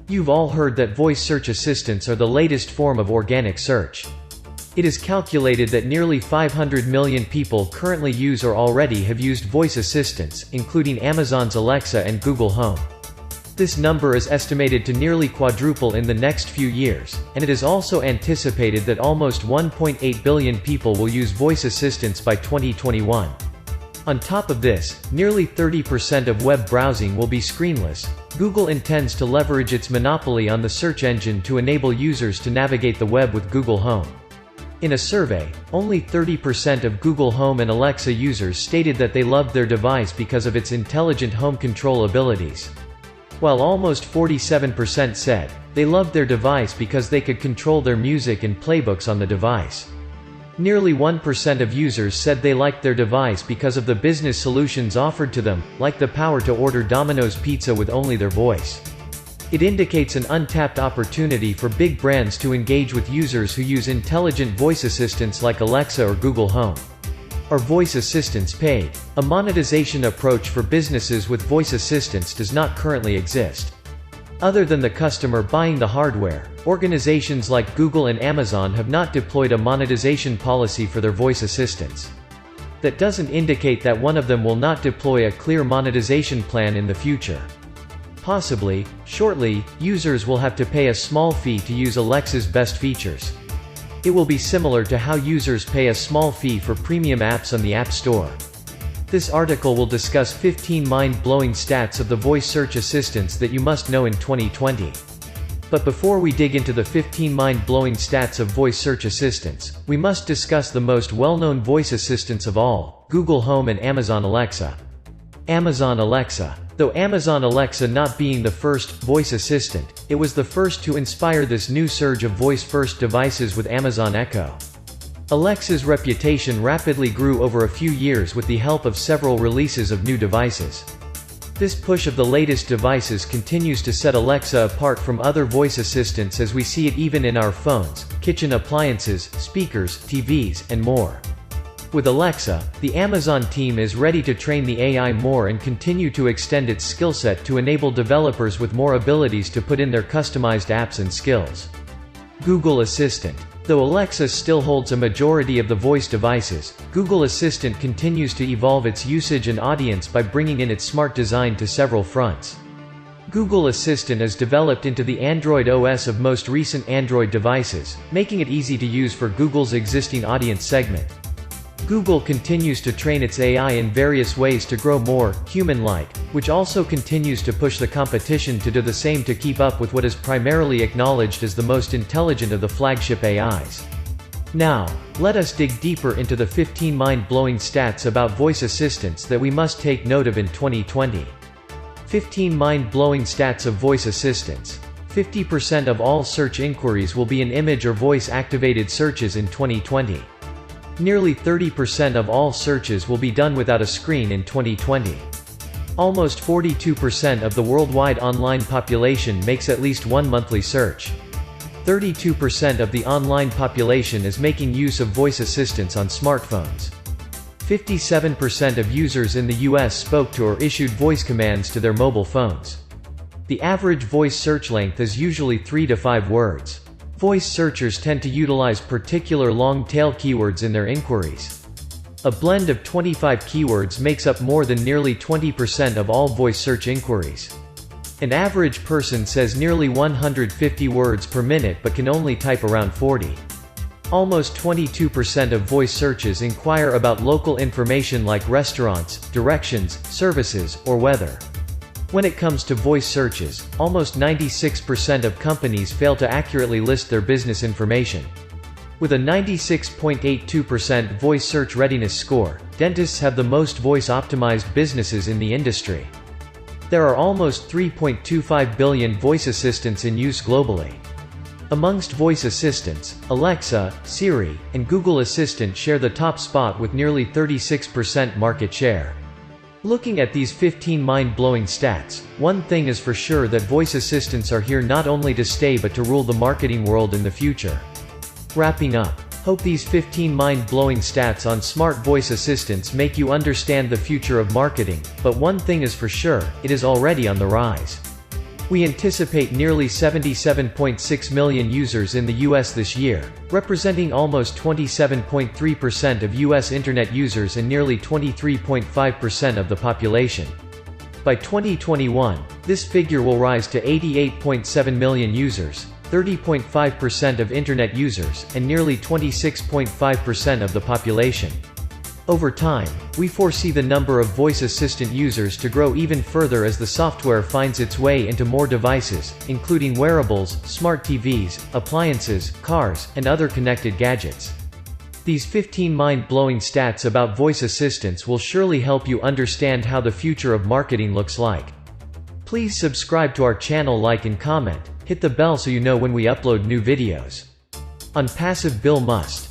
You've all heard that voice search assistants are the latest form of organic search. It is calculated that nearly 500 million people currently use or already have used voice assistants, including Amazon's Alexa and Google Home. This number is estimated to nearly quadruple in the next few years, and it is also anticipated that almost 1.8 billion people will use voice assistants by 2021. On top of this, nearly 30% of web browsing will be screenless. Google intends to leverage its monopoly on the search engine to enable users to navigate the web with Google Home. In a survey, only 30% of Google Home and Alexa users stated that they loved their device because of its intelligent home control abilities, while almost 47% said they loved their device because they could control their music and playbooks on the device. Nearly 1% of users said they liked their device because of the business solutions offered to them, like the power to order Domino's pizza with only their voice. It indicates an untapped opportunity for big brands to engage with users who use intelligent voice assistants like Alexa or Google Home. Are voice assistants paid? A monetization approach for businesses with voice assistants does not currently exist. Other than the customer buying the hardware, organizations like Google and Amazon have not deployed a monetization policy for their voice assistants. That doesn't indicate that one of them will not deploy a clear monetization plan in the future. Possibly, shortly, users will have to pay a small fee to use Alexa's best features. It will be similar to how users pay a small fee for premium apps on the App Store. This article will discuss 15 mind-blowing stats of the voice search assistants that you must know in 2020. But before we dig into the 15 mind-blowing stats of voice search assistants, we must discuss the most well-known voice assistants of all, Google Home and Amazon Alexa. Amazon Alexa. Though Amazon Alexa not being the first voice assistant, it was the first to inspire this new surge of voice-first devices with Amazon Echo. Alexa's reputation rapidly grew over a few years with the help of several releases of new devices. This push of the latest devices continues to set Alexa apart from other voice assistants, as we see it even in our phones, kitchen appliances, speakers, TVs, and more. With Alexa, the Amazon team is ready to train the AI more and continue to extend its skill set to enable developers with more abilities to put in their customized apps and skills. Google Assistant. Though Alexa still holds a majority of the voice devices, Google Assistant continues to evolve its usage and audience by bringing in its smart design to several fronts. Google Assistant is developed into the Android OS of most recent Android devices, making it easy to use for Google's existing audience segment. Google continues to train its AI in various ways to grow more human-like, which also continues to push the competition to do the same to keep up with what is primarily acknowledged as the most intelligent of the flagship AIs. Now, let us dig deeper into the 15 mind-blowing stats about voice assistants that we must take note of in 2020. 15 mind-blowing stats of voice assistants. 50% of all search inquiries will be in image or voice-activated searches in 2020. Nearly 30% of all searches will be done without a screen in 2020. Almost 42% of the worldwide online population makes at least one monthly search. 32% of the online population is making use of voice assistants on smartphones. 57% of users in the US spoke to or issued voice commands to their mobile phones. The average voice search length is usually 3 to 5 words. Voice searchers tend to utilize particular long-tail keywords in their inquiries. A blend of 25 keywords makes up more than nearly 20% of all voice search inquiries. An average person says nearly 150 words per minute but can only type around 40. Almost 22% of voice searches inquire about local information like restaurants, directions, services, or weather. When it comes to voice searches, almost 96% of companies fail to accurately list their business information. With a 96.82% voice search readiness score, dentists have the most voice-optimized businesses in the industry. There are almost 3.25 billion voice assistants in use globally. Amongst voice assistants, Alexa, Siri, and Google Assistant share the top spot with nearly 36% market share. Looking at these 15 mind-blowing stats, one thing is for sure, that voice assistants are here not only to stay but to rule the marketing world in the future. Wrapping up. Hope these 15 mind-blowing stats on smart voice assistants make you understand the future of marketing, but one thing is for sure, it is already on the rise. We anticipate nearly 77.6 million users in the US this year, representing almost 27.3% of US Internet users and nearly 23.5% of the population. By 2021, this figure will rise to 88.7 million users, 30.5% of Internet users, and nearly 26.5% of the population. Over time, we foresee the number of voice assistant users to grow even further as the software finds its way into more devices, including wearables, smart TVs, appliances, cars, and other connected gadgets. These 15 mind-blowing stats about voice assistants will surely help you understand how the future of marketing looks like. Please subscribe to our channel, like and comment, hit the bell so you know when we upload new videos. Onpassive Bill Must.